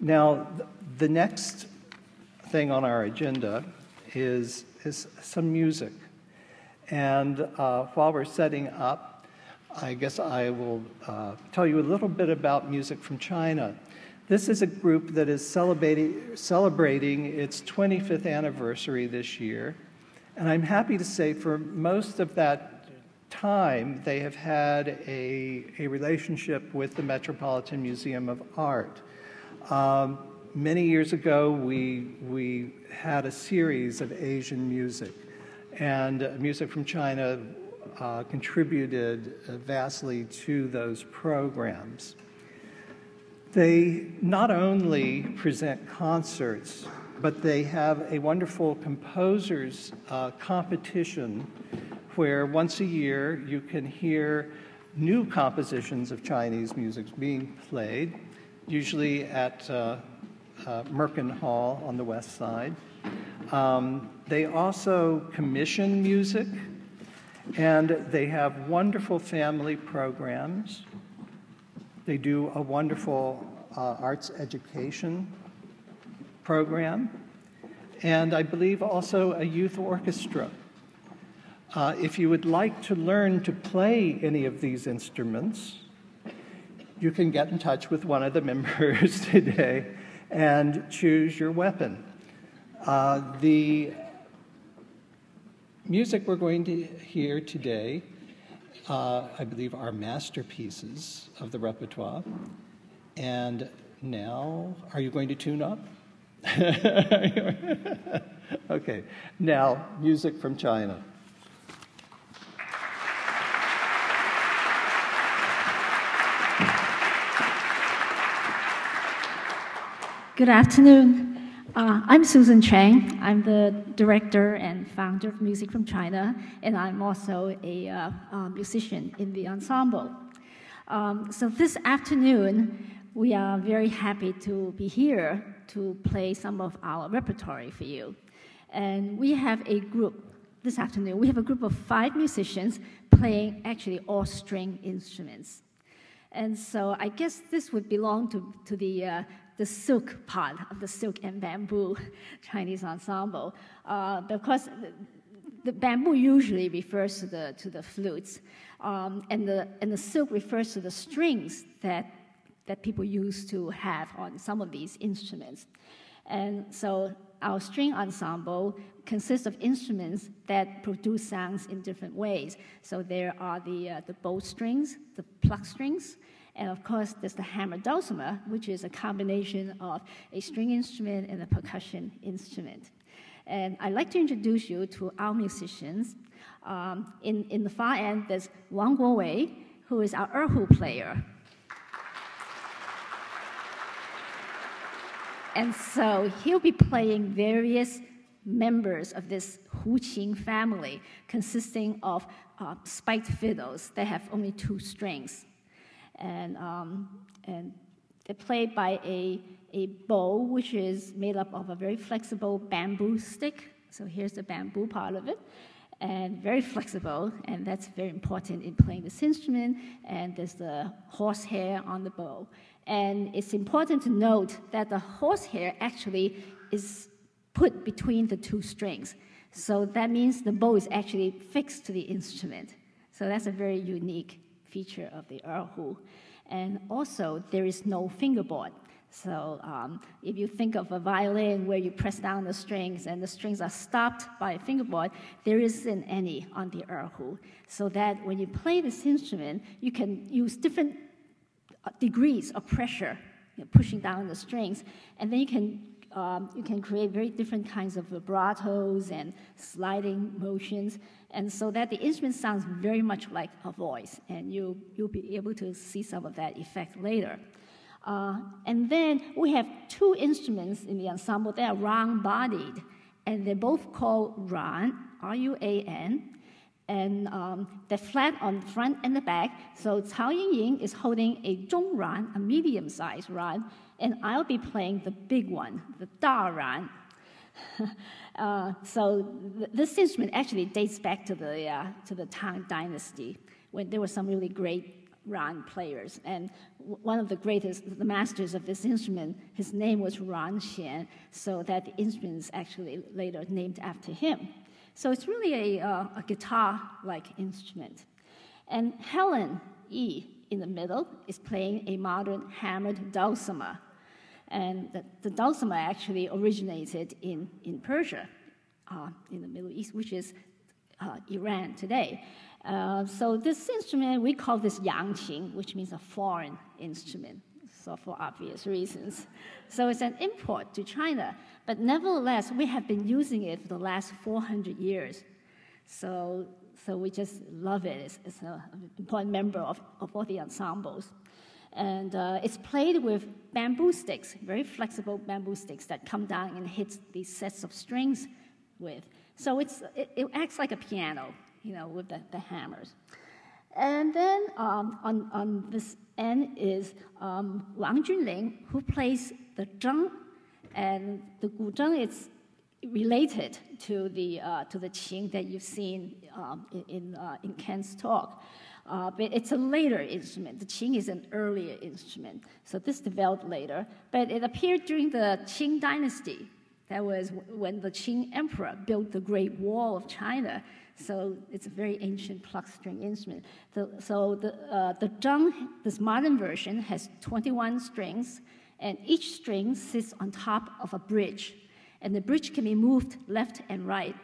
Now, the next thing on our agenda is some music. And while we're setting up, I guess I will tell you a little bit about music from China. This is a group that is celebrating its 25th anniversary this year. And I'm happy to say for most of that time, they have had a relationship with the Metropolitan Museum of Art. Many years ago, we had a series of Asian music, and music from China contributed vastly to those programs. They not only present concerts, but they have a wonderful composers competition where once a year you can hear new compositions of Chinese music being played, usually at Merkin Hall on the west side. They also commission music, and they have wonderful family programs. They do a wonderful arts education program, and I believe also a youth orchestra. If you would like to learn to play any of these instruments, you can get in touch with one of the members today and choose your weapon. The music we're going to hear today, I believe, are masterpieces of the repertoire. And now, are you going to tune up? Okay, now, music from China. Good afternoon. I'm Susan Chang. I'm the director and founder of Music from China, and I'm also a musician in the ensemble. So this afternoon, we are very happy to be here to play some of our repertoire for you. And we have a group, this afternoon, we have a group of 5 musicians playing actually all string instruments. And so I guess this would belong to the silk part of the silk and bamboo Chinese ensemble. Because the bamboo usually refers to the flutes, and the silk refers to the strings that people used to have on some of these instruments. And so our string ensemble consists of instruments that produce sounds in different ways. So there are the bow strings, the pluck strings, and of course there's the hammer dulcimer, which is a combination of a string instrument and a percussion instrument. And I'd like to introduce you to our musicians. In the far end, there's Wang Guowei, who is our erhu player. And so he'll be playing various members of this Huqing family, consisting of spiked fiddles that have only 2 strings. And they're played by a bow, which is made up of a very flexible bamboo stick. So here's the bamboo part of it, and very flexible, and that's very important in playing this instrument. And there's the horsehair on the bow. And it's important to note that the horsehair actually is put between the 2 strings. So that means the bow is actually fixed to the instrument. So that's a very unique feature of the erhu. And also, there is no fingerboard. So if you think of a violin where you press down the strings and the strings are stopped by a fingerboard, there isn't any on the erhu. So that when you play this instrument, you can use different degrees of pressure, pushing down the strings, and then you can create very different kinds of vibratos and sliding motions, and so that the instrument sounds very much like a voice, and you'll be able to see some of that effect later. And then we have 2 instruments in the ensemble that are round-bodied, and they're both called Ruan, R-U-A-N, and they're flat on the front and the back. So Cao Yingying is holding a zhongran, a medium-sized ran, and I'll be playing the big one, the Da Ran. So this instrument actually dates back to the Tang Dynasty, when there were some really great Ran players. And one of the greatest, the masters of this instrument, his name was Ran Xian, so that the instrument is actually later named after him. So it's really a guitar-like instrument. And Helen Yi in the middle is playing a modern hammered dulcimer. And the dulcimer actually originated in Persia, in the Middle East, which is Iran today. So this instrument, we call this yangqin, which means a foreign instrument, so for obvious reasons. So it's an import to China, but nevertheless, we have been using it for the last 400 years. So we just love it. It's an important member of all the ensembles. And it's played with bamboo sticks, very flexible bamboo sticks that come down and hit these sets of strings with. So it acts like a piano, with the hammers. And then on this end is Wang Junling, who plays the zheng, and the guzheng is related to the qing that you've seen in Ken's talk. But it's a later instrument. The qing is an earlier instrument, so this developed later. But it appeared during the Qing dynasty. That was when the Qing emperor built the Great Wall of China. So it's a very ancient pluck string instrument. The zheng, this modern version, has 21 strings, and each string sits on top of a bridge. And the bridge can be moved left and right.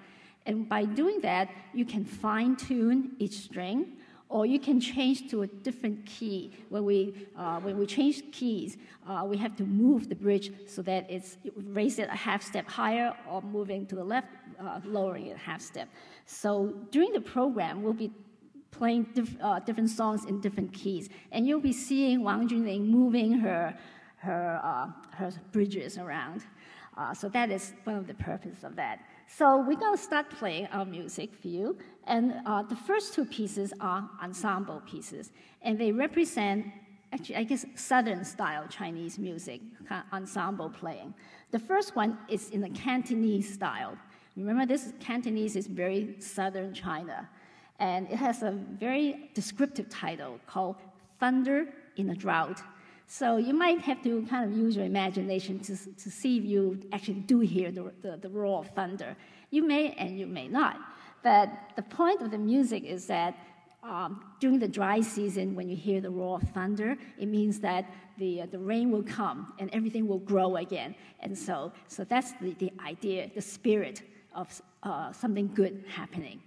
And by doing that, you can fine-tune each string, or you can change to a different key. When we change keys, we have to move the bridge so that raise it a half step higher, or moving to the left, lowering it a half step. So during the program, we'll be playing different songs in different keys, and you'll be seeing Wang Junling moving her bridges around. So that is one of the purposes of that. So we're going to start playing our music for you. And the first two pieces are ensemble pieces. And they represent, actually, I guess, Southern-style Chinese music, ensemble playing. The first one is in the Cantonese style. Remember, Cantonese is very Southern China. And it has a very descriptive title called Thunder in a Drought. So you might have to kind of use your imagination to see if you actually do hear the roar of thunder. You may and you may not. But the point of the music is that during the dry season, when you hear the roar of thunder, it means that the rain will come and everything will grow again. And so that's the idea, the spirit of something good happening.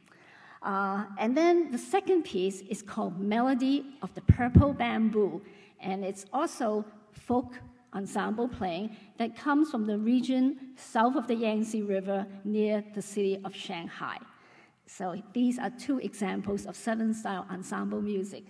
And then the second piece is called Melody of the Purple Bamboo. And it's also folk ensemble playing that comes from the region south of the Yangtze River near the city of Shanghai. So these are two examples of Southern-style ensemble music.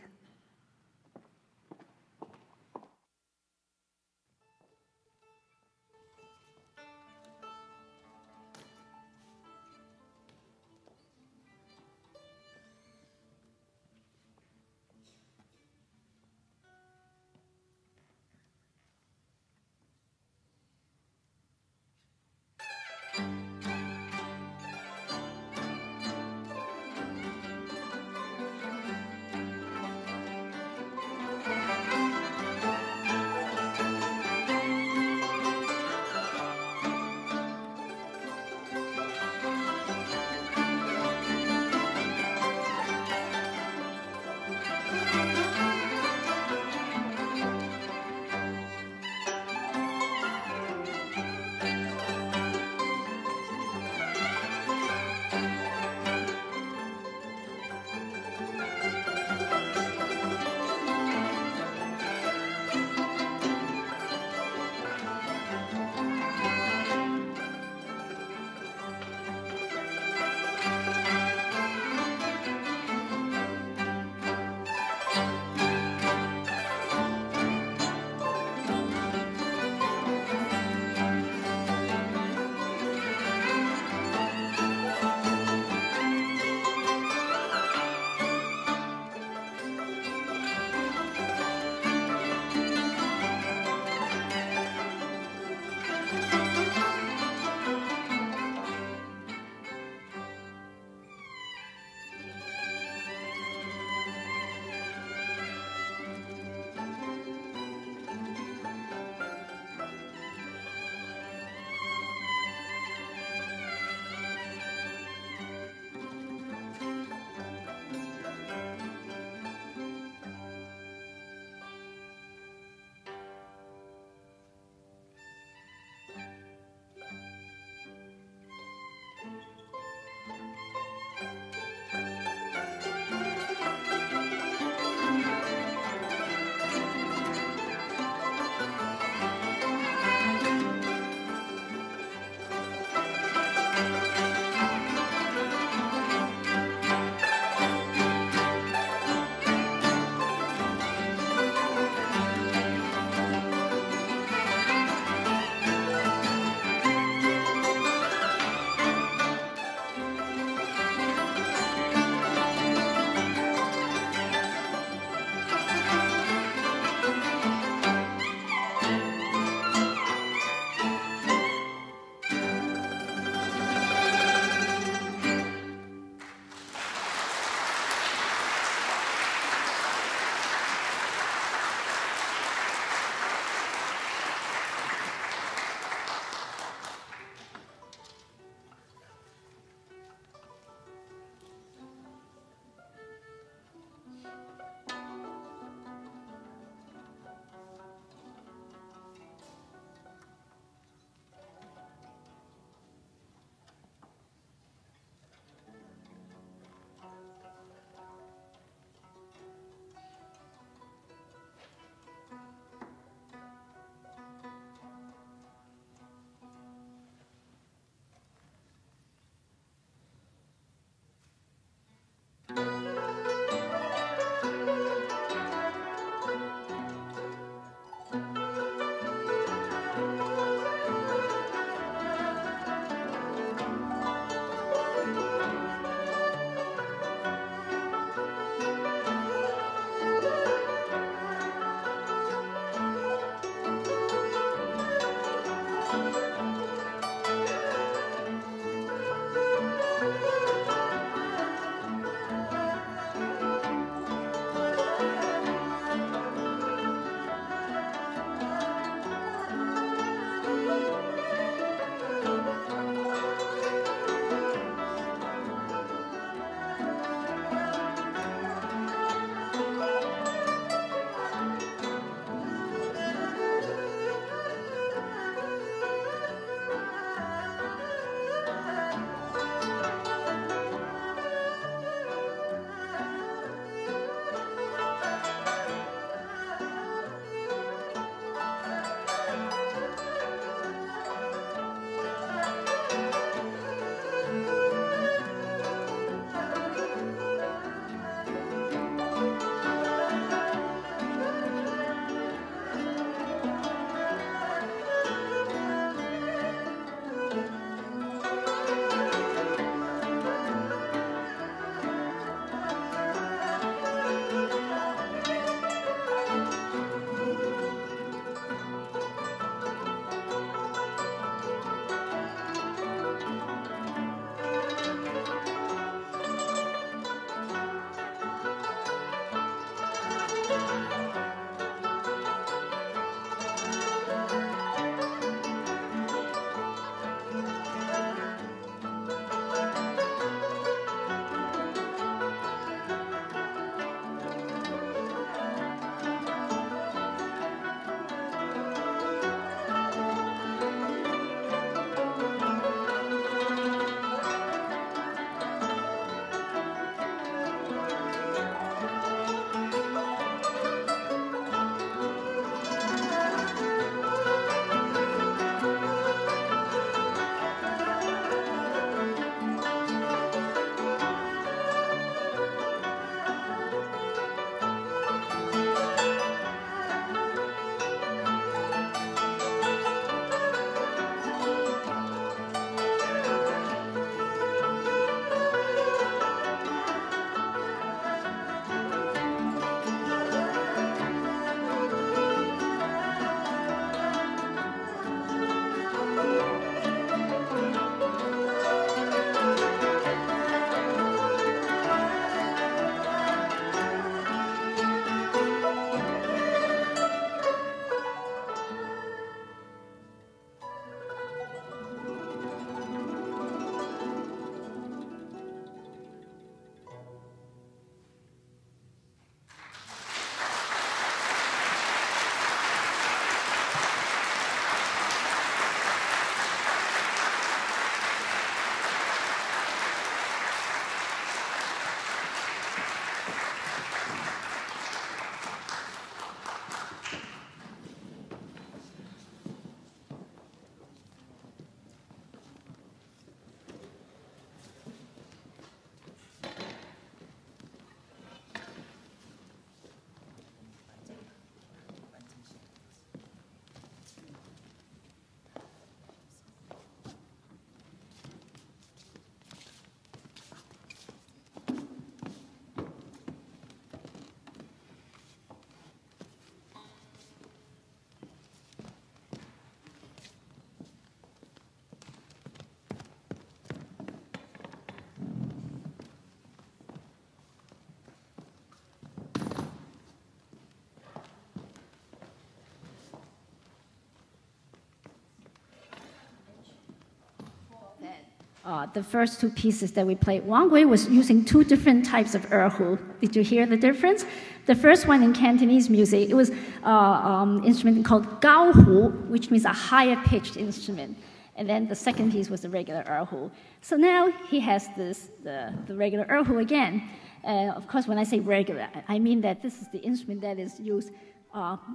the first two pieces that we played. Wang Gui was using two different types of erhu. Did you hear the difference? The first one in Cantonese music, it was an instrument called gao hu, which means a higher pitched instrument. And then the second piece was the regular erhu. So now he has the regular erhu again. Of course, when I say regular, I mean that this is the instrument that is used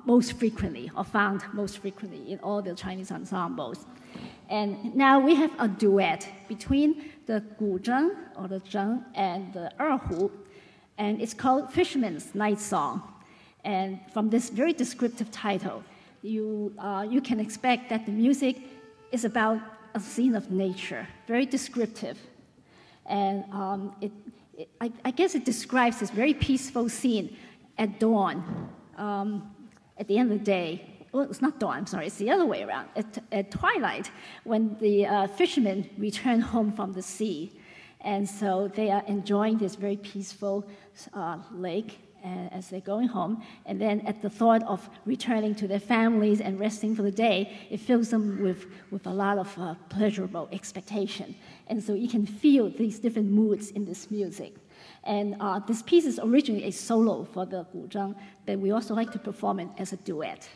most frequently, or found most frequently in all the Chinese ensembles. And now we have a duet between the guzheng, or the zheng, and the erhu, and it's called Fisherman's Night Song. And from this very descriptive title, you can expect that the music is about a scene of nature, very descriptive. And I guess it describes this very peaceful scene at dawn, at the end of the day. Well, it's not dawn, I'm sorry, it's the other way around. At twilight, when the fishermen return home from the sea. And so they are enjoying this very peaceful lake as they're going home. And then at the thought of returning to their families and resting for the day, it fills them with a lot of pleasurable expectation. And so you can feel these different moods in this music. And this piece is originally a solo for the guzheng, but we also like to perform it as a duet.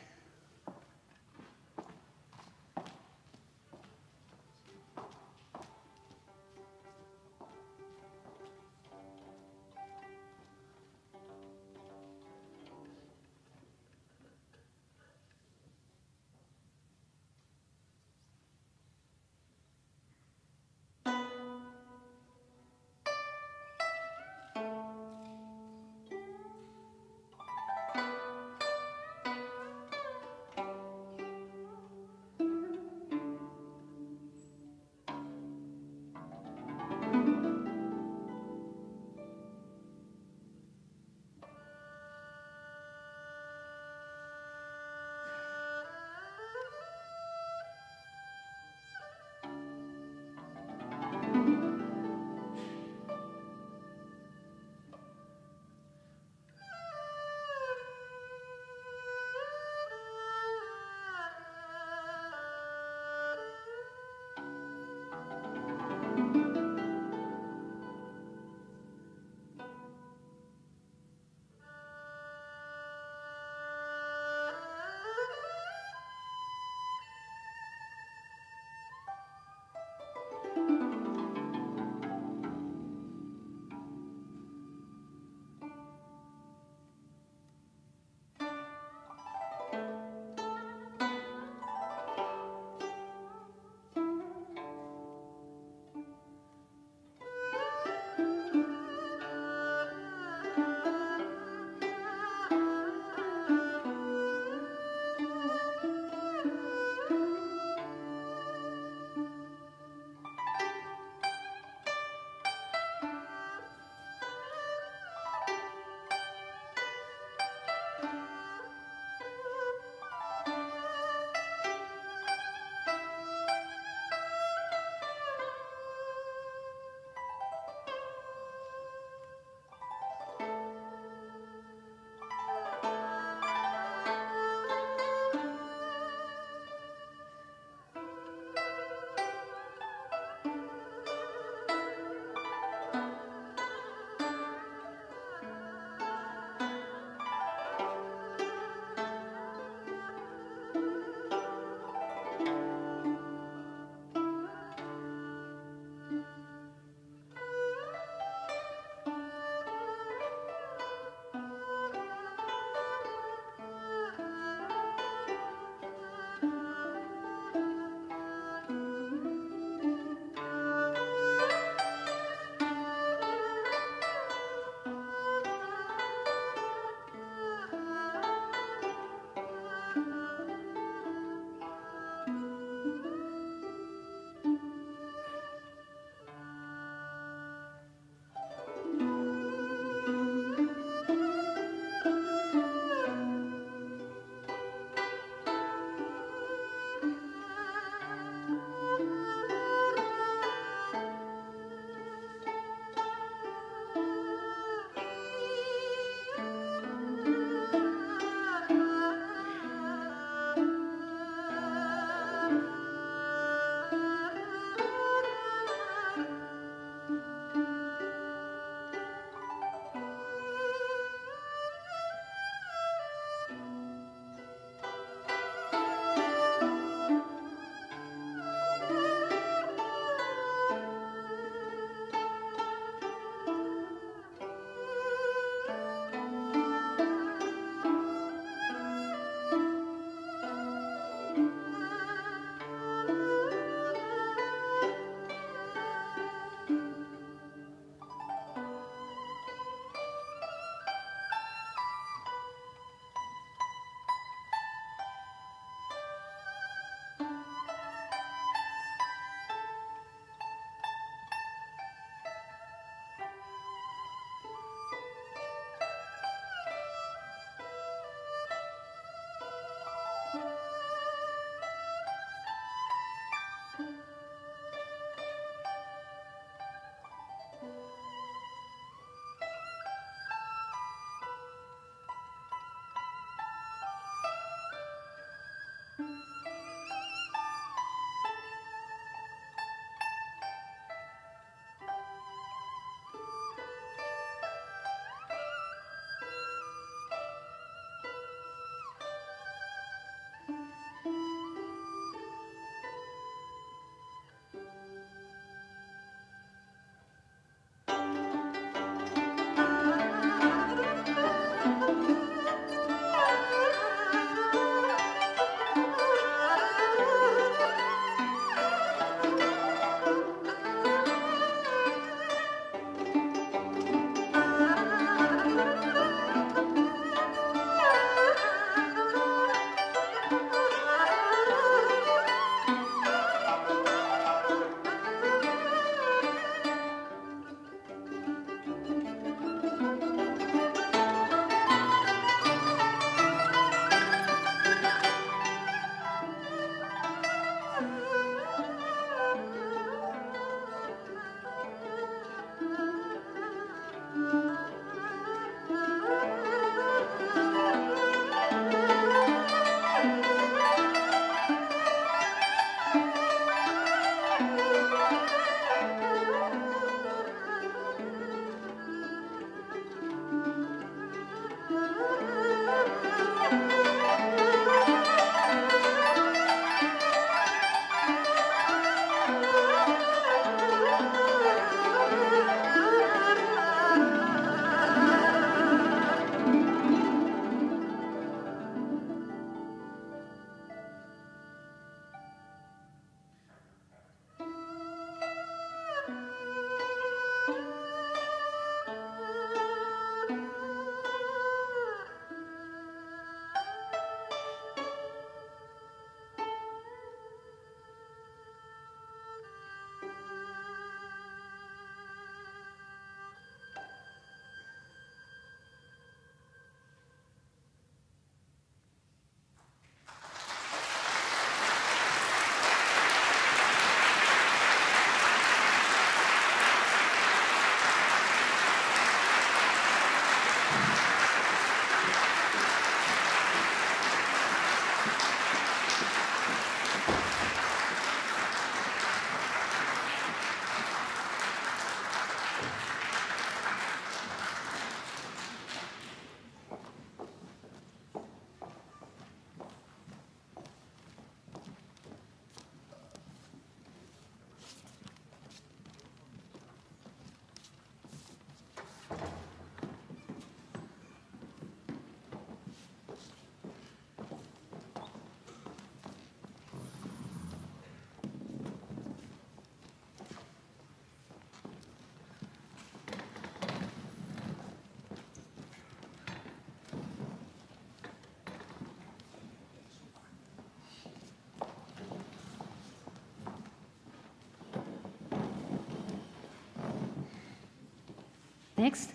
Next,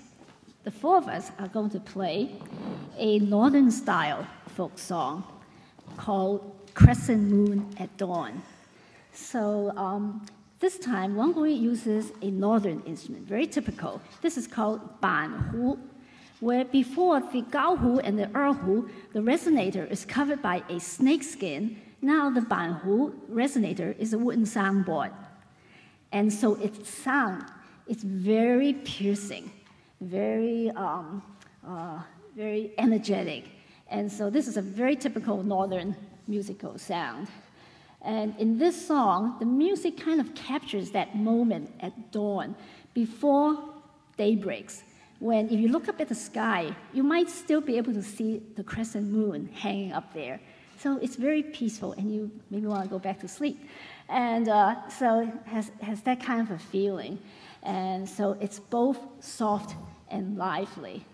the four of us are going to play a northern style folk song called Crescent Moon at Dawn. So this time, Wang Gui uses a northern instrument, very typical. This is called ban hu, where before the gao hu and the hu, the resonator is covered by a snake skin. Now the ban hu resonator is a wooden soundboard. And so its sound is very piercing, very energetic. And so this is a very typical northern musical sound. And in this song, the music kind of captures that moment at dawn, before day breaks, when if you look up at the sky, you might still be able to see the crescent moon hanging up there. So it's very peaceful, and you maybe want to go back to sleep. And so it has that kind of a feeling. And so it's both soft and lively.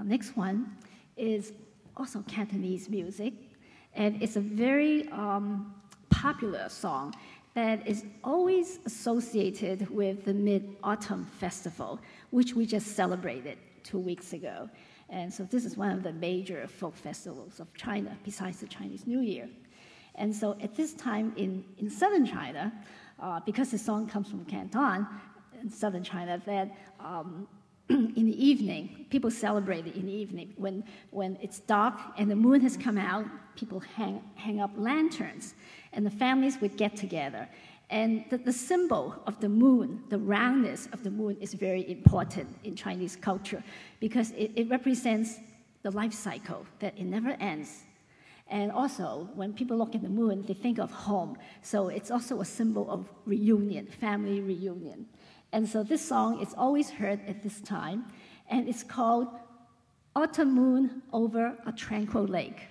Next one is also Cantonese music, and it's a very popular song that is always associated with the Mid-Autumn Festival, which we just celebrated 2 weeks ago. And so this is one of the major folk festivals of China, besides the Chinese New Year. And so at this time in southern China, because the song comes from Canton, in southern China, that in the evening, people celebrate it in the evening. When it's dark and the moon has come out, people hang up lanterns, and the families would get together. And the symbol of the moon, the roundness of the moon, is very important in Chinese culture because it represents the life cycle, that it never ends. And also, when people look at the moon, they think of home. So it's also a symbol of reunion, family reunion. And so this song is always heard at this time, and it's called Autumn Moon Over a Tranquil Lake.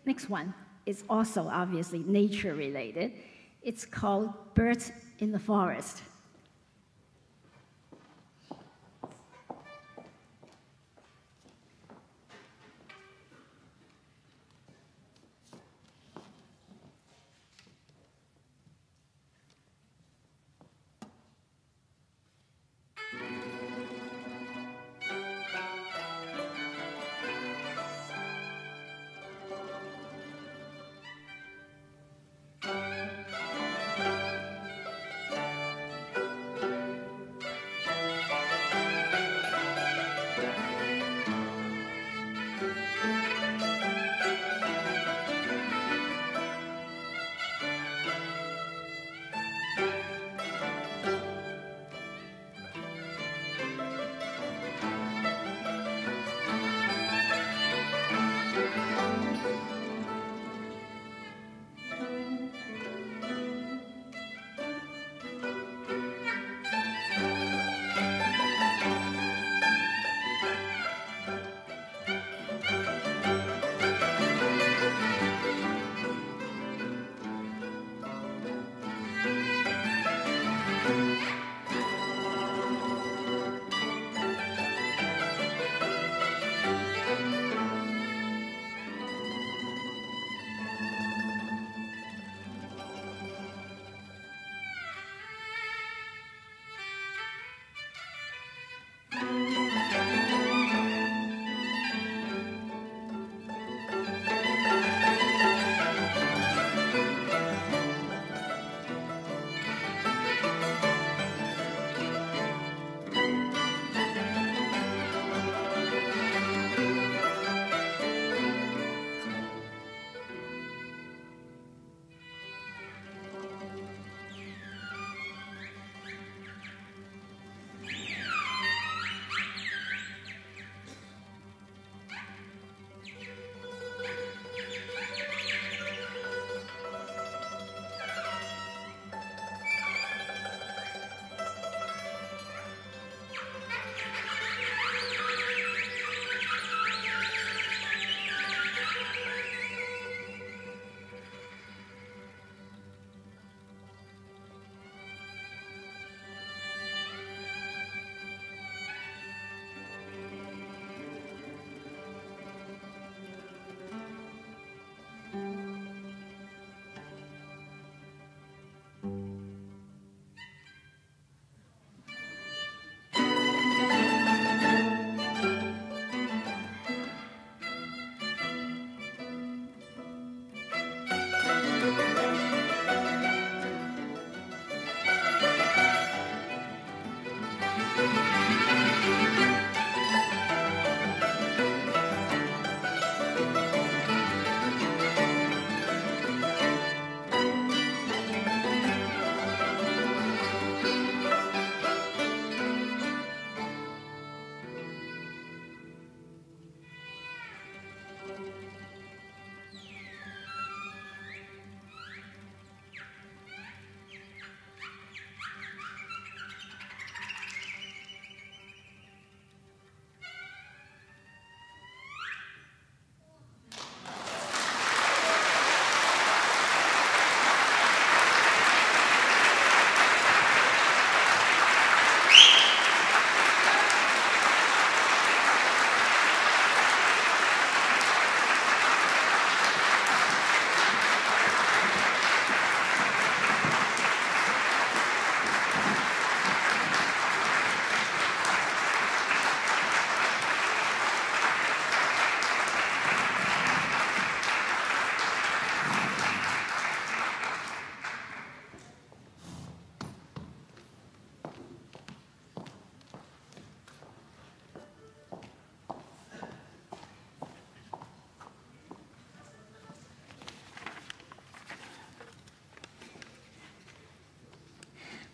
Next one is also obviously nature related. It's called Birds in the Forest.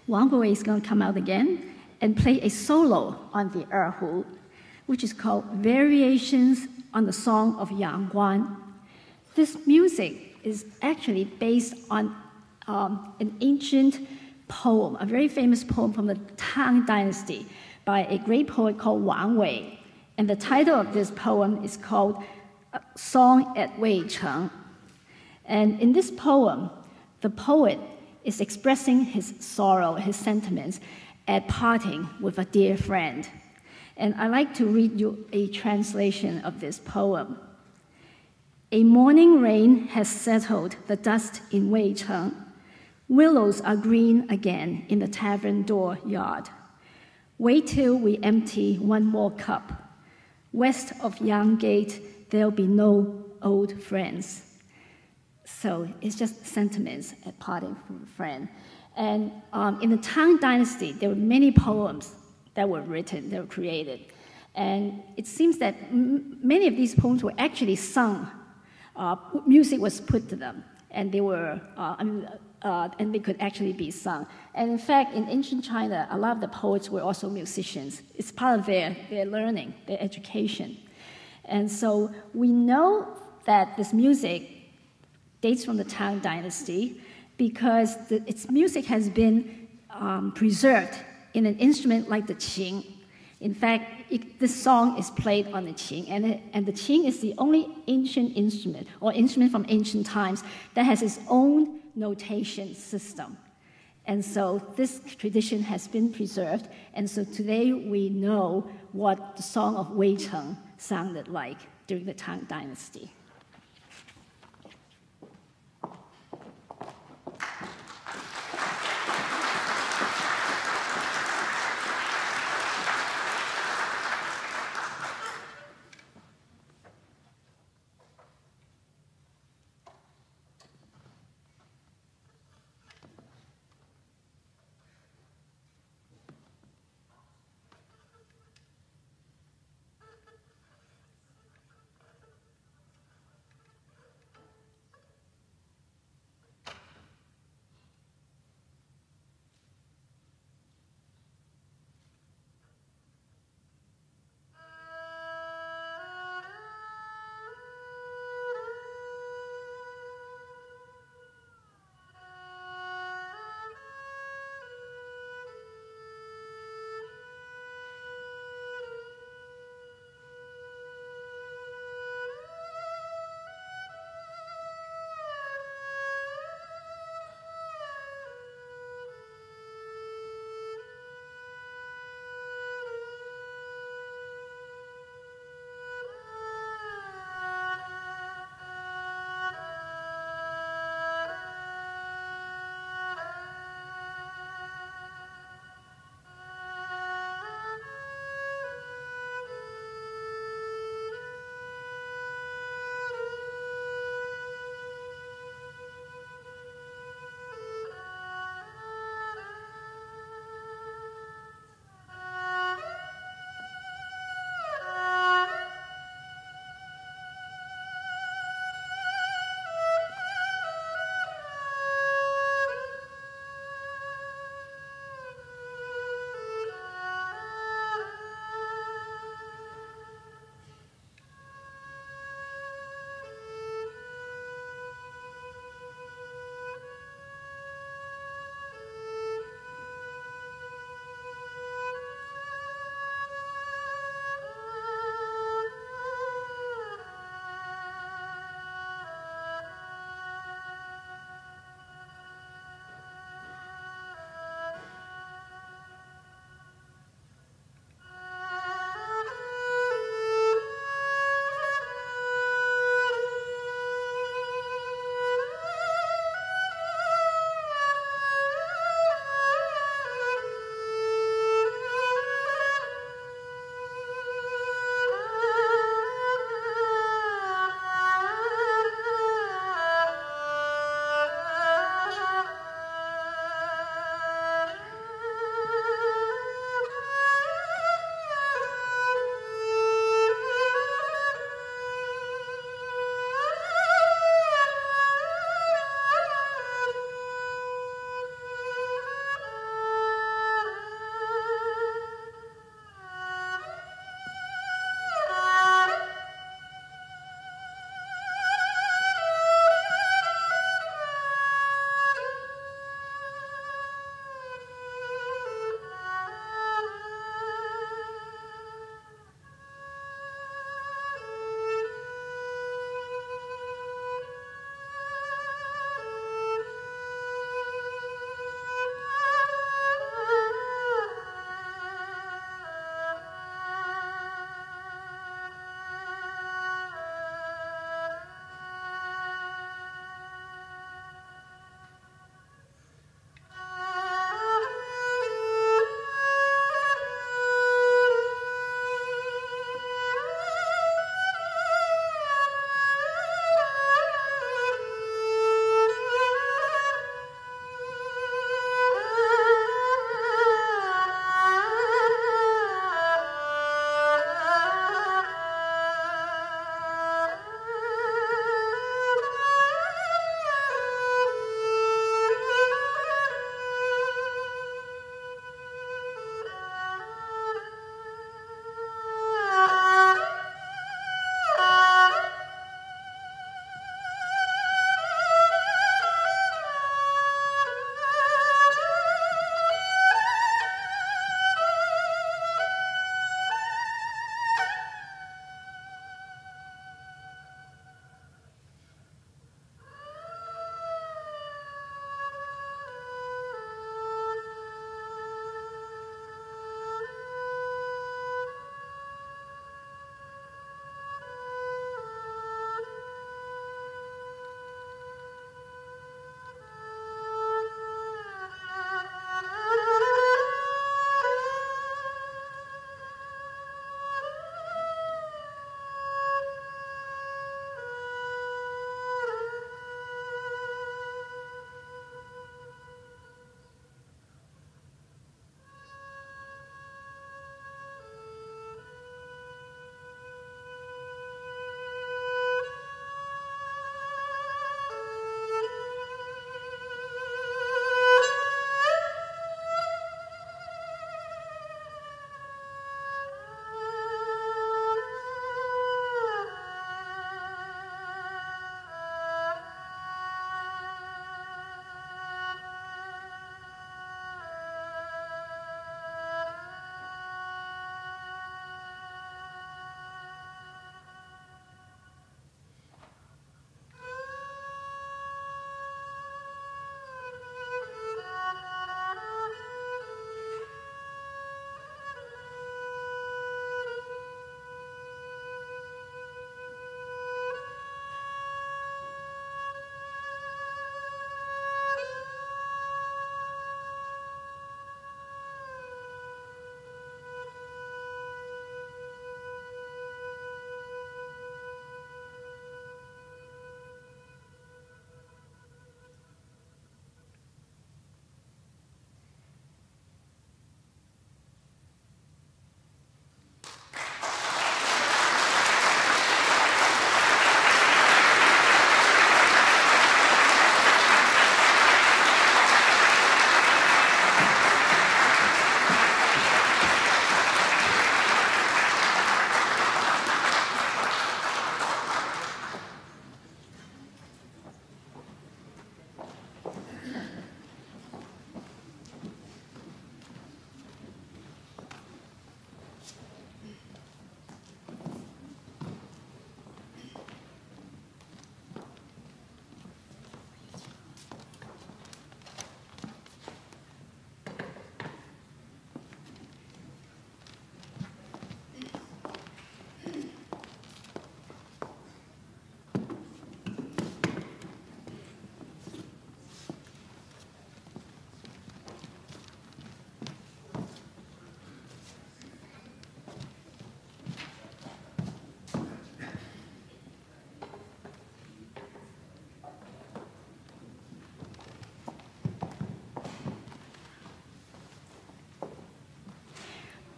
Wang Wei is going to come out again and play a solo on the erhu, which is called Variations on the Song of Yang Guan. This music is actually based on an ancient poem, a very famous poem from the Tang Dynasty by a great poet called Wang Wei. And the title of this poem is called Song at Weicheng. And in this poem, the poet is expressing his sorrow, his sentiments at parting with a dear friend. And I'd like to read you a translation of this poem. A morning rain has settled the dust in Weicheng. Willows are green again in the tavern door yard. Wait till we empty one more cup. West of Yang Gate, there'll be no old friends. So it's just sentiments at parting from a friend. And in the Tang Dynasty, there were many poems that were written, that were created. And it seems that many of these poems were actually sung. Music was put to them, and they were, and they could actually be sung. And in fact, in ancient China, a lot of the poets were also musicians. It's part of their learning, their education. And so we know that this music dates from the Tang Dynasty because its music has been preserved in an instrument like the qing. In fact, this song is played on the qing, and the qing is the only ancient instrument, or instrument from ancient times, that has its own notation system. And so this tradition has been preserved, and so today we know what the Song of Weicheng sounded like during the Tang Dynasty.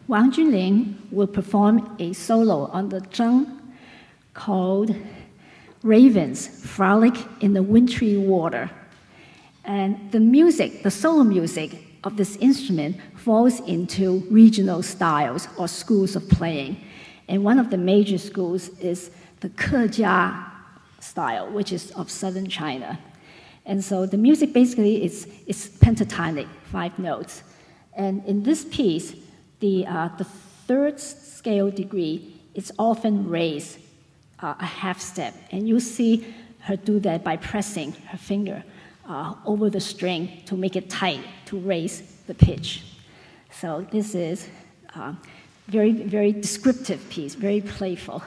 Wang Junling will perform a solo on the zheng called Ravens Frolic in the Wintry Water. And the music, the solo music of this instrument falls into regional styles or schools of playing. And one of the major schools is the Kejia style, which is of southern China. And so the music basically is pentatonic, 5 notes. And in this piece, the third scale degree is often raised a half step. And you see her do that by pressing her finger over the string to make it tight, to raise the pitch. So this is a very, very descriptive piece, very playful.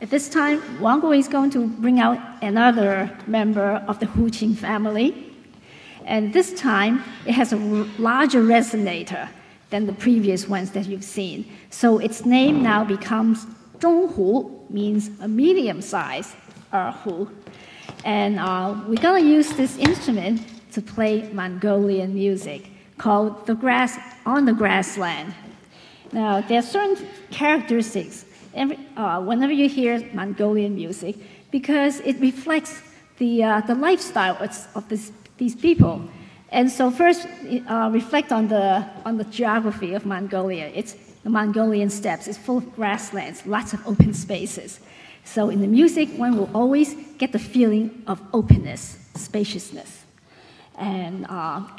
At this time, Wang Gui is going to bring out another member of the Huqing family. And this time, it has a larger resonator than the previous ones that you've seen. So its name now becomes Zhonghu, means a medium-sized erhu. And we're going to use this instrument to play Mongolian music called On the Grassland. Now, there are certain characteristics whenever you hear Mongolian music, because it reflects the lifestyle of these people. And so first, reflect on the geography of Mongolia. It's the Mongolian steppes. It's full of grasslands, lots of open spaces. So in the music, one will always get the feeling of openness, spaciousness. And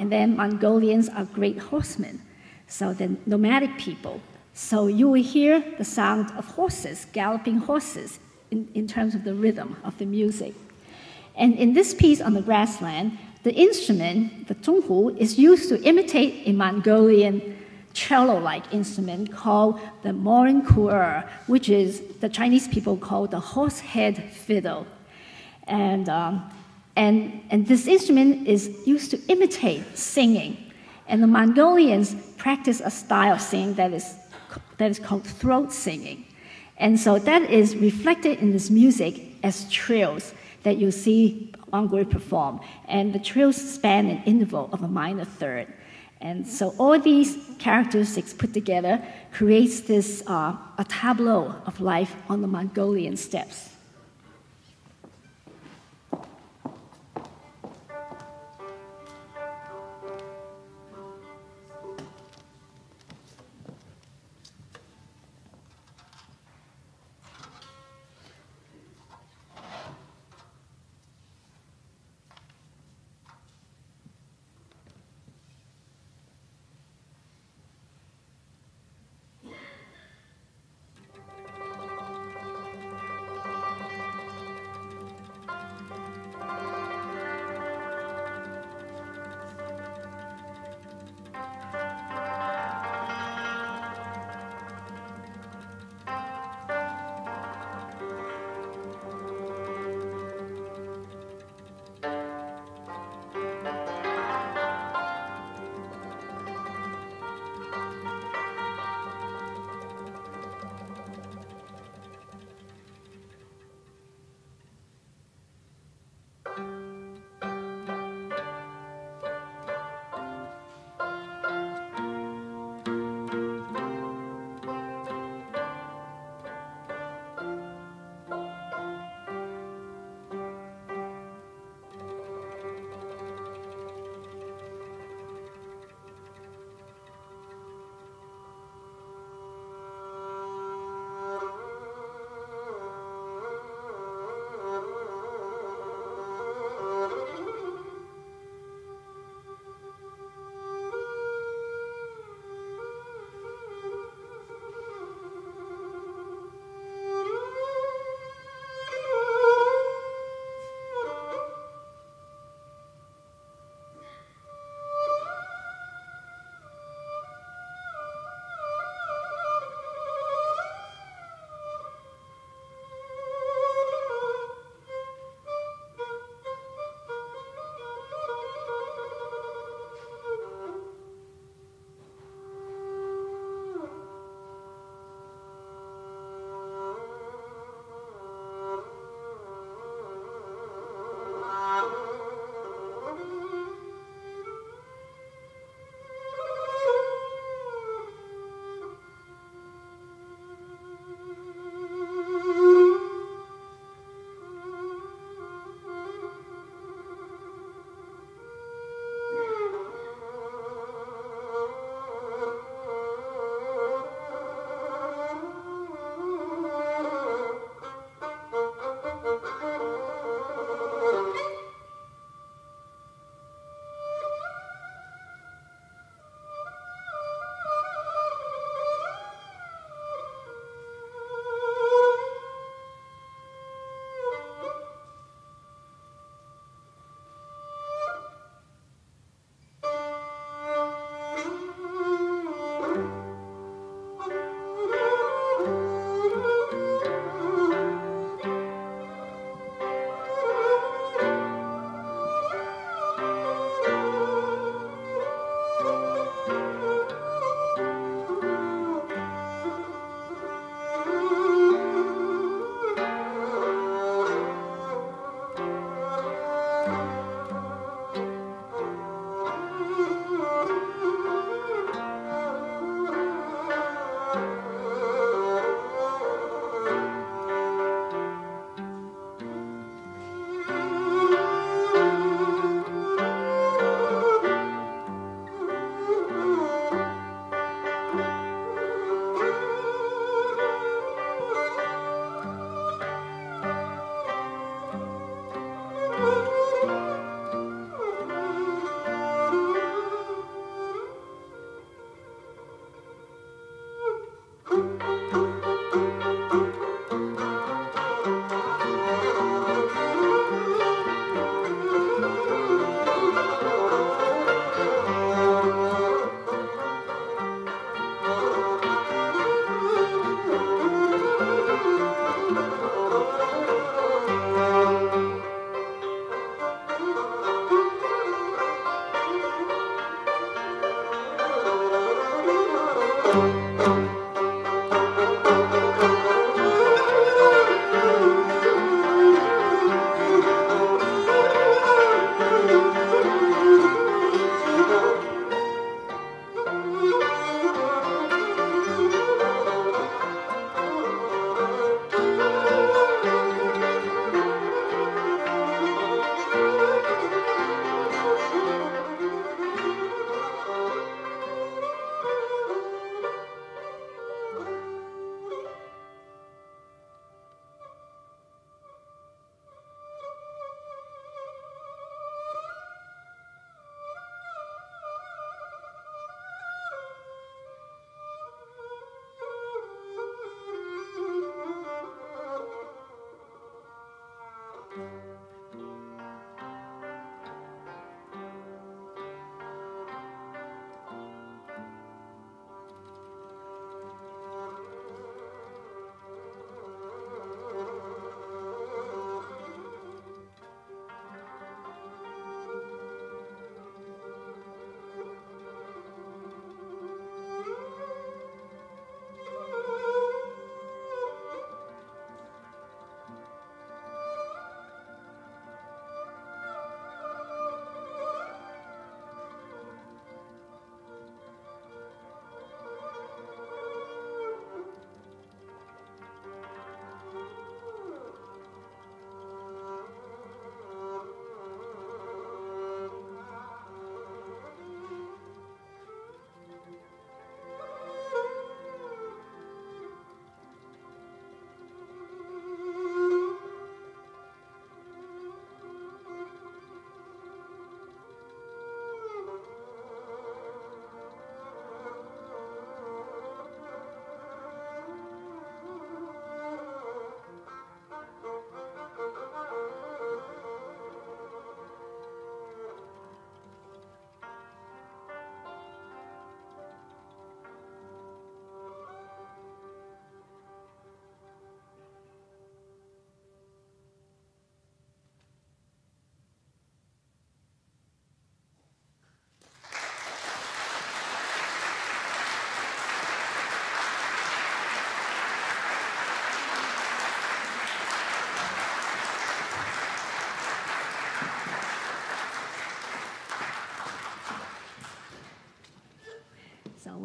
then Mongolians are great horsemen. So they're nomadic people. So you will hear the sound of horses, galloping horses, in terms of the rhythm of the music. And in this piece on the grassland, the instrument, the zhonghu, is used to imitate a Mongolian cello-like instrument called the morin-ku'er, which is the Chinese people call the horse-head fiddle. And this instrument is used to imitate singing. And the Mongolians practice a style of singing that is called throat singing. And so that is reflected in this music as trills that you see Wang Gui perform. And the trills span an interval of a minor third. And so all these characteristics put together creates this a tableau of life on the Mongolian steppes.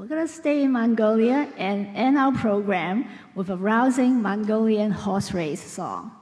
We're going to stay in Mongolia and end our program with a rousing Mongolian horse race song.